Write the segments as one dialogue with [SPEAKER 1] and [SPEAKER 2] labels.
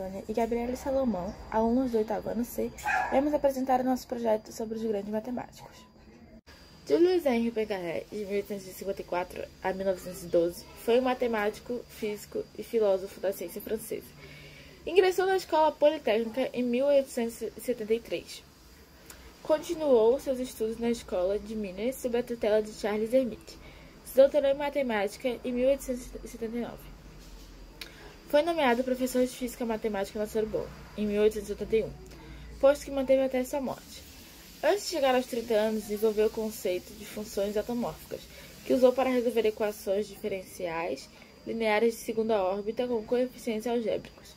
[SPEAKER 1] Antônia e Gabriele Salomão, alunos do 8º ano C, vamos apresentar o nosso projeto sobre os grandes matemáticos. Julius Henry Poincaré, de 1854 a 1912, foi um matemático, físico e filósofo da ciência francesa. Ingressou na Escola Politécnica em 1873. Continuou seus estudos na Escola de Minas sob a tutela de Charles Hermite. Se doutorou em matemática em 1879. Foi nomeado professor de Física Matemática na Sorbonne, em 1881, posto que manteve até sua morte. Antes de chegar aos 30 anos, desenvolveu o conceito de funções automórficas, que usou para resolver equações diferenciais lineares de segunda órbita com coeficientes algébricos.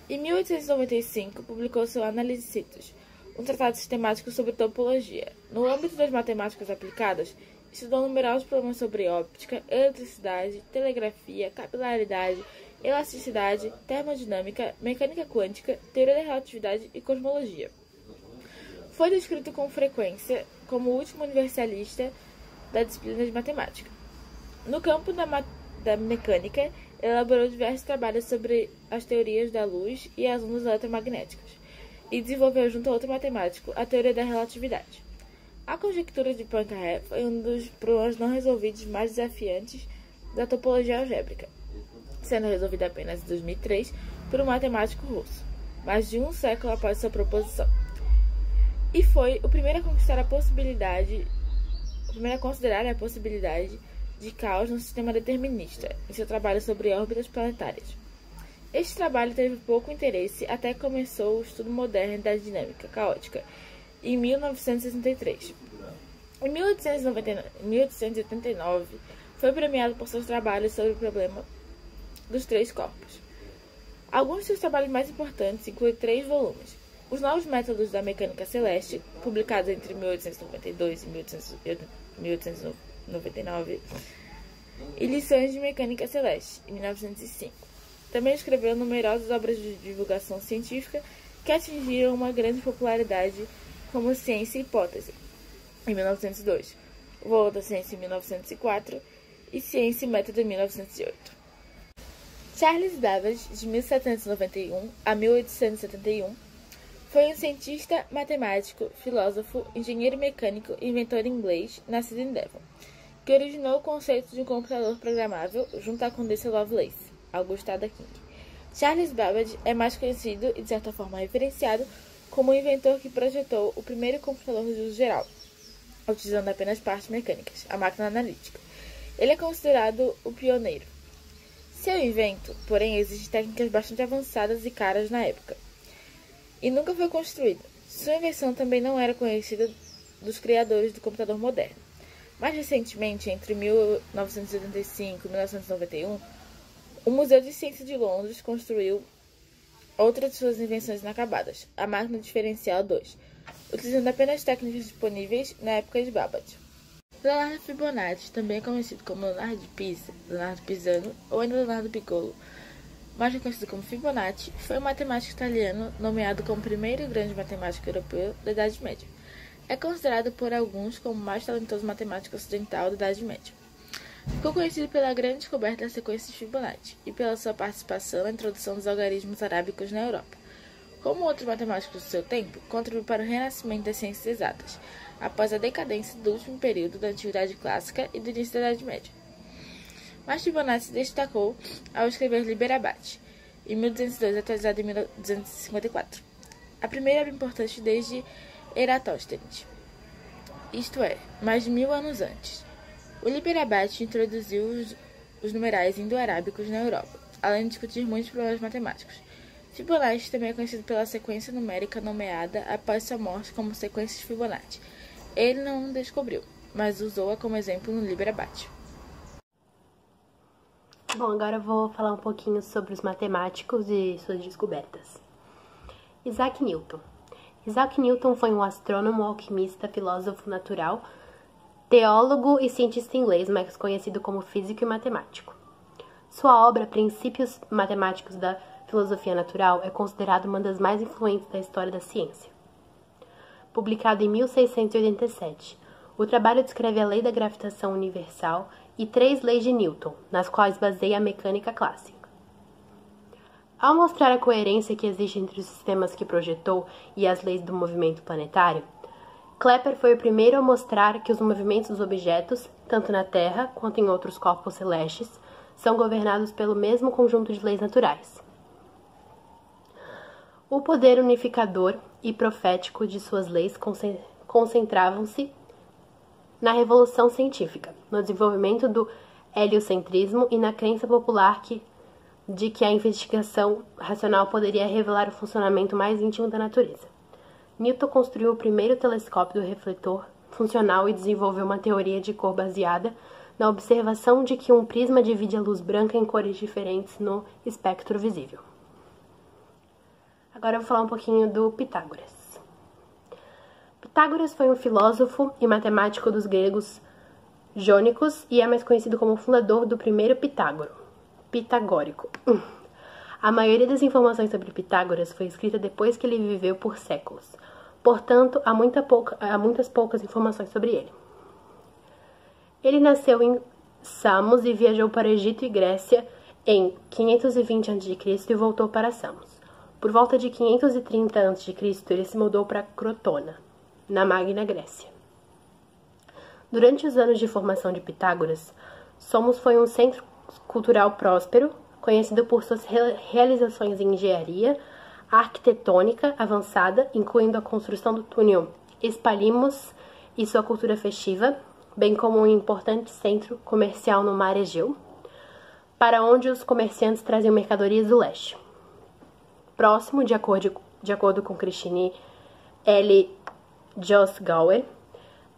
[SPEAKER 1] Em 1895, publicou seu Analysitos, um tratado sistemático sobre topologia. No âmbito das matemáticas aplicadas, estudou numerosos problemas sobre óptica, eletricidade, telegrafia, capilaridade, elasticidade, termodinâmica, mecânica quântica, teoria da relatividade e cosmologia. Foi descrito com frequência como o último universalista da disciplina de matemática. No campo da mecânica, elaborou diversos trabalhos sobre as teorias da luz e as ondas eletromagnéticas, e desenvolveu junto a outro matemático a teoria da relatividade. A conjectura de Poincaré foi um dos problemas não resolvidos mais desafiantes da topologia algébrica, sendo resolvida apenas em 2003 por um matemático russo, mais de um século após sua proposição. E foi o primeiro a considerar a possibilidade de caos no sistema determinista, em seu trabalho sobre órbitas planetárias. Este trabalho teve pouco interesse até que começou o estudo moderno da dinâmica caótica, em 1963. Em 1889, foi premiado por seus trabalhos sobre o problema dos três corpos. Alguns de seus trabalhos mais importantes incluem 3 volumes: Os Novos Métodos da Mecânica Celeste, publicados entre 1892 e 1899, e Lições de Mecânica Celeste, em 1905. Também escreveu numerosas obras de divulgação científica que atingiram uma grande popularidade, como Ciência e Hipótese, em 1902, O Valor da Ciência, em 1904, e Ciência e Método, em 1908. Charles Babbage, de 1791 a 1871, foi um cientista, matemático, filósofo, engenheiro mecânico e inventor inglês, nascido em Devon, que originou o conceito de um computador programável junto à Condessa Lovelace, Augusta Ada King. Charles Babbage é mais conhecido e, de certa forma, referenciado como o inventor que projetou o primeiro computador de uso geral, utilizando apenas partes mecânicas, a máquina analítica. Ele é considerado o pioneiro. Seu invento, porém, exige técnicas bastante avançadas e caras na época, e nunca foi construído. Sua invenção também não era conhecida dos criadores do computador moderno. Mais recentemente, entre 1985 e 1991, o Museu de Ciência de Londres construiu outra de suas invenções inacabadas, a máquina diferencial 2, utilizando apenas técnicas disponíveis na época de Babbage. Leonardo Fibonacci, também conhecido como Leonardo de Pisa, Leonardo Pisano ou ainda Leonardo Piccolo, mais reconhecido como Fibonacci, foi um matemático italiano nomeado como o primeiro grande matemático europeu da Idade Média. É considerado por alguns como o mais talentoso matemático ocidental da Idade Média. Ficou conhecido pela grande descoberta da sequência de Fibonacci e pela sua participação na introdução dos algarismos arábicos na Europa. Como outros matemáticos do seu tempo, contribuiu para o renascimento das ciências exatas, após a decadência do último período da Antiguidade Clássica e do início da Idade Média. Mas Fibonacci se destacou ao escrever Liber Abaci, em 1202, atualizado em 1254, a primeira obra importante desde Eratóstenes, isto é, mais de 1000 anos antes. O Liber Abaci introduziu os numerais indo-arábicos na Europa, além de discutir muitos problemas matemáticos. Fibonacci também é conhecido pela sequência numérica nomeada após sua morte como sequência de Fibonacci. Ele não descobriu, mas usou-a como exemplo no Liber Abaci.
[SPEAKER 2] Bom, agora eu vou falar um pouquinho sobre os matemáticos e suas descobertas. Isaac Newton. Isaac Newton foi um astrônomo, alquimista, filósofo natural, teólogo e cientista inglês, mais conhecido como físico e matemático. Sua obra Princípios Matemáticos da Filosofia Natural é considerada uma das mais influentes da história da ciência. Publicado em 1687, o trabalho descreve a lei da gravitação universal e 3 leis de Newton, nas quais baseia a mecânica clássica. Ao mostrar a coerência que existe entre os sistemas que projetou e as leis do movimento planetário, Kepler foi o primeiro a mostrar que os movimentos dos objetos, tanto na Terra quanto em outros corpos celestes, são governados pelo mesmo conjunto de leis naturais. O poder unificador e profético de suas leis concentravam-se na revolução científica, no desenvolvimento do heliocentrismo e na crença popular de que a investigação racional poderia revelar o funcionamento mais íntimo da natureza. Newton construiu o primeiro telescópio do refletor funcional e desenvolveu uma teoria de cor baseada na observação de que um prisma divide a luz branca em cores diferentes no espectro visível. Agora eu vou falar um pouquinho do Pitágoras. Pitágoras foi um filósofo e matemático dos gregos jônicos e é mais conhecido como fundador do primeiro pitagórico. A maioria das informações sobre Pitágoras foi escrita depois que ele viveu por séculos. Portanto, há muitas poucas informações sobre ele. Ele nasceu em Samos e viajou para Egito e Grécia em 520 a.C. e voltou para Samos. Por volta de 530 a.C., ele se mudou para Crotona, na Magna Grécia. Durante os anos de formação de Pitágoras, Samos foi um centro cultural próspero, conhecido por suas realizações em engenharia arquitetônica avançada, incluindo a construção do túnel Espalimos e sua cultura festiva, bem como um importante centro comercial no mar Egeu, para onde os comerciantes traziam mercadorias do leste. Próximo, de acordo com Christine L. Josgauer,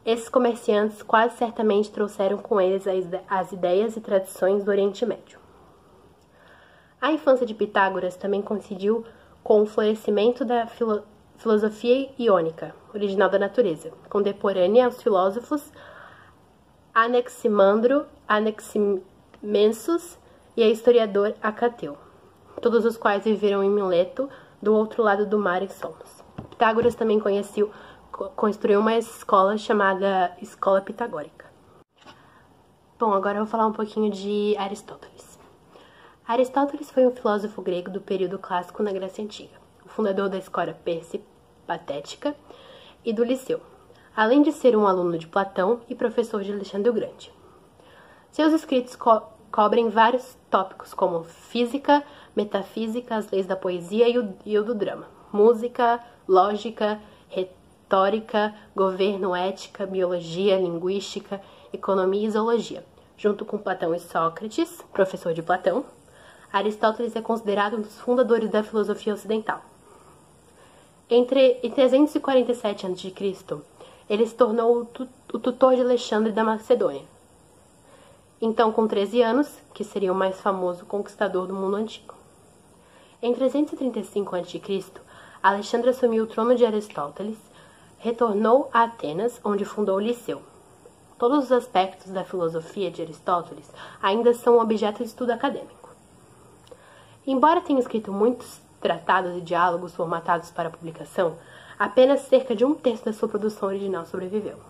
[SPEAKER 2] esses comerciantes quase certamente trouxeram com eles as ideias e tradições do Oriente Médio. A infância de Pitágoras também coincidiu com o florescimento da filosofia iônica, original da natureza, contemporânea aos filósofos Anaximandro, Anaximensus e a historiador Acateu, todos os quais viveram em Mileto, do outro lado do mar em Samos. Pitágoras também construiu uma escola chamada Escola Pitagórica. Bom, agora eu vou falar um pouquinho de Aristóteles. Aristóteles foi um filósofo grego do período clássico na Grécia Antiga, o fundador da escola persipatética e do Liceu, além de ser um aluno de Platão e professor de Alexandre o Grande. Seus escritos cobrem vários tópicos como física, metafísica, as leis da poesia e o do drama, música, lógica, retórica, governo, ética, biologia, linguística, economia e zoologia. Junto com Platão e Sócrates, professor de Platão, Aristóteles é considerado um dos fundadores da filosofia ocidental. Em 347 a.C., ele se tornou o tutor de Alexandre da Macedônia. Então, com 13 anos, que seria o mais famoso conquistador do mundo antigo. Em 335 a.C., Alexandre assumiu o trono de Aristóteles, retornou a Atenas, onde fundou o Liceu. Todos os aspectos da filosofia de Aristóteles ainda são objeto de estudo acadêmico. Embora tenha escrito muitos tratados e diálogos formatados para publicação, apenas cerca de 1/3 da sua produção original sobreviveu.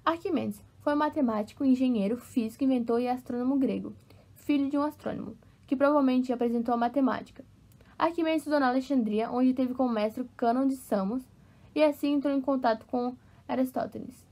[SPEAKER 1] Arquimedes foi um matemático, engenheiro, físico, inventor e astrônomo grego, filho de um astrônomo, que provavelmente apresentou a matemática. Arquimedes estudou na Alexandria, onde teve como mestre o Cânon de Samos, e assim entrou em contato com Aristóteles.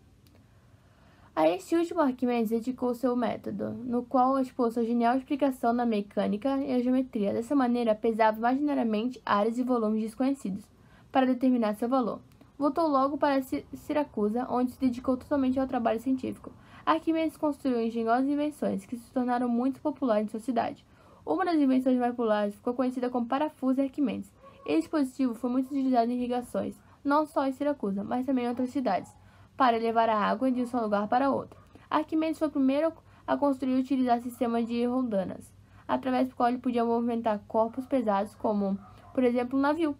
[SPEAKER 1] A este último Arquimedes dedicou seu método, no qual expôs sua genial explicação da mecânica e a geometria. Dessa maneira, pesava imaginariamente áreas e volumes desconhecidos, para determinar seu valor. Voltou logo para Siracusa, onde se dedicou totalmente ao trabalho científico. Arquimedes construiu engenhosas invenções que se tornaram muito populares em sua cidade. Uma das invenções mais populares ficou conhecida como parafuso de Arquimedes. Esse dispositivo foi muito utilizado em irrigações, não só em Siracusa, mas também em outras cidades, para levar a água de um lugar para outro. Arquimedes foi o primeiro a construir e utilizar sistemas de roldanas, através do qual ele podia movimentar corpos pesados, como, por exemplo, um navio.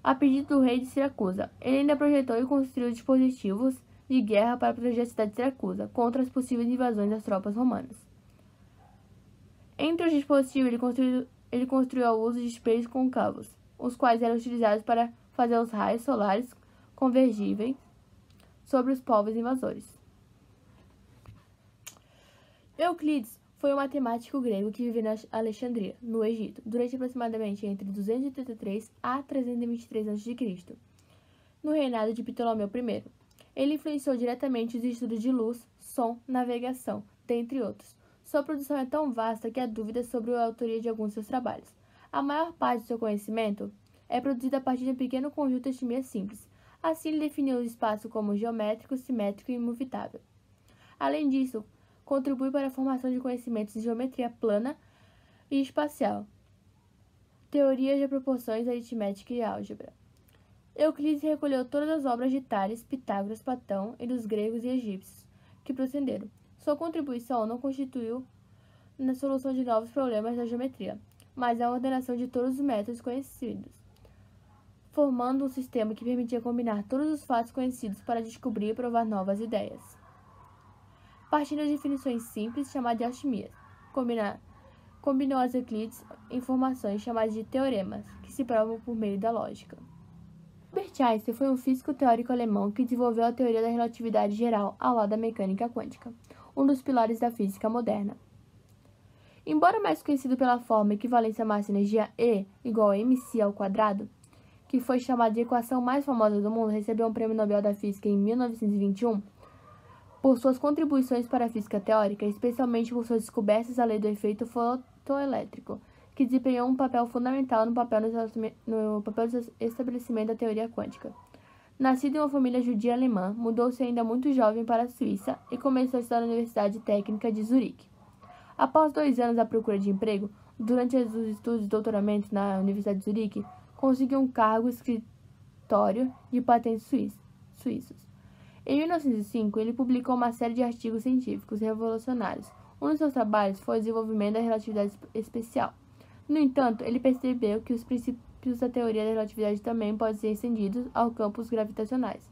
[SPEAKER 1] A pedido do rei de Siracusa, ele ainda projetou e construiu dispositivos de guerra para proteger a cidade de Siracusa contra as possíveis invasões das tropas romanas. Entre os dispositivos, ele construiu o uso de espelhos côncavos, os quais eram utilizados para fazer os raios solares convergíveis sobre os povos invasores. Euclides foi um matemático grego que viveu na Alexandria, no Egito, durante aproximadamente entre 283 a 323 a.C., no reinado de Ptolomeu I. Ele influenciou diretamente os estudos de luz, som, navegação, dentre outros. Sua produção é tão vasta que há dúvidas sobre a autoria de alguns de seus trabalhos. A maior parte do seu conhecimento é produzida a partir de um pequeno conjunto de estimações simples. Assim, ele definiu o espaço como geométrico, simétrico e imutável. Além disso, contribui para a formação de conhecimentos de geometria plana e espacial, teorias de proporções, aritmética e álgebra. Euclides recolheu todas as obras de Tales, Pitágoras, Platão e dos gregos e egípcios que procederam. Sua contribuição não constituiu na solução de novos problemas da geometria, mas a ordenação de todos os métodos conhecidos, formando um sistema que permitia combinar todos os fatos conhecidos para descobrir e provar novas ideias. Partindo das definições simples, chamadas de alquimias, combinou as Euclides informações chamadas de teoremas, que se provam por meio da lógica. Albert Einstein foi um físico teórico alemão que desenvolveu a teoria da relatividade geral ao lado da mecânica quântica, um dos pilares da física moderna. Embora mais conhecido pela forma equivalência massa-energia E igual a mc², que foi chamada de equação mais famosa do mundo, recebeu um prêmio Nobel da Física em 1921, por suas contribuições para a física teórica, especialmente por suas descobertas da lei do efeito fotoelétrico, que desempenhou um papel fundamental no papel do estabelecimento da teoria quântica. Nascido em uma família judia alemã, mudou-se ainda muito jovem para a Suíça e começou a estudar na Universidade Técnica de Zurique. Após 2 anos à procura de emprego, durante os estudos de doutoramento na Universidade de Zurique, conseguiu um cargo no escritório de patentes suíços. Em 1905, ele publicou uma série de artigos científicos revolucionários. Um dos seus trabalhos foi o desenvolvimento da relatividade especial. No entanto, ele percebeu que os princípios da teoria da relatividade também podem ser estendidos aos campos gravitacionais.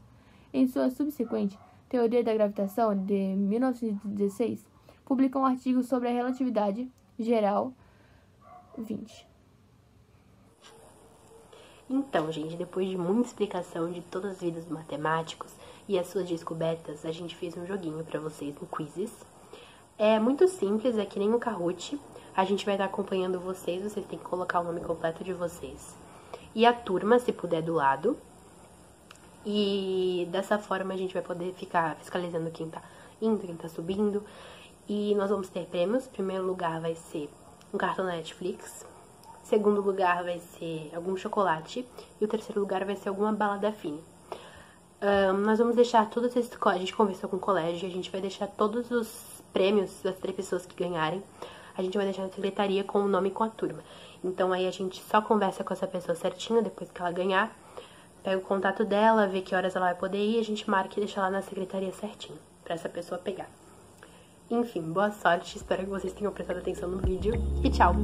[SPEAKER 1] Em sua subsequente Teoria da Gravitação, de 1916, publicou um artigo sobre a relatividade geral 20.
[SPEAKER 2] Então, gente, depois de muita explicação de todas as vidas dos matemáticos e as suas descobertas, a gente fez um joguinho pra vocês no Quizzes. É muito simples, é que nem o Kahoot. A gente vai estar acompanhando vocês têm que colocar o nome completo de vocês. E a turma, se puder, do lado. E dessa forma a gente vai poder ficar fiscalizando quem tá indo, quem tá subindo. E nós vamos ter prêmios. Primeiro lugar vai ser um cartão da Netflix. Segundo lugar vai ser algum chocolate. E o terceiro lugar vai ser alguma bala da Fine. Nós vamos deixar todos esses... A gente conversou com o colégio. A gente vai deixar todos os prêmios das 3 pessoas que ganharem. A gente vai deixar na secretaria com o nome e com a turma. Então aí a gente só conversa com essa pessoa certinho depois que ela ganhar. Pega o contato dela, vê que horas ela vai poder ir. A gente marca e deixa lá na secretaria certinho, pra essa pessoa pegar. Enfim, boa sorte. Espero que vocês tenham prestado atenção no vídeo. E tchau!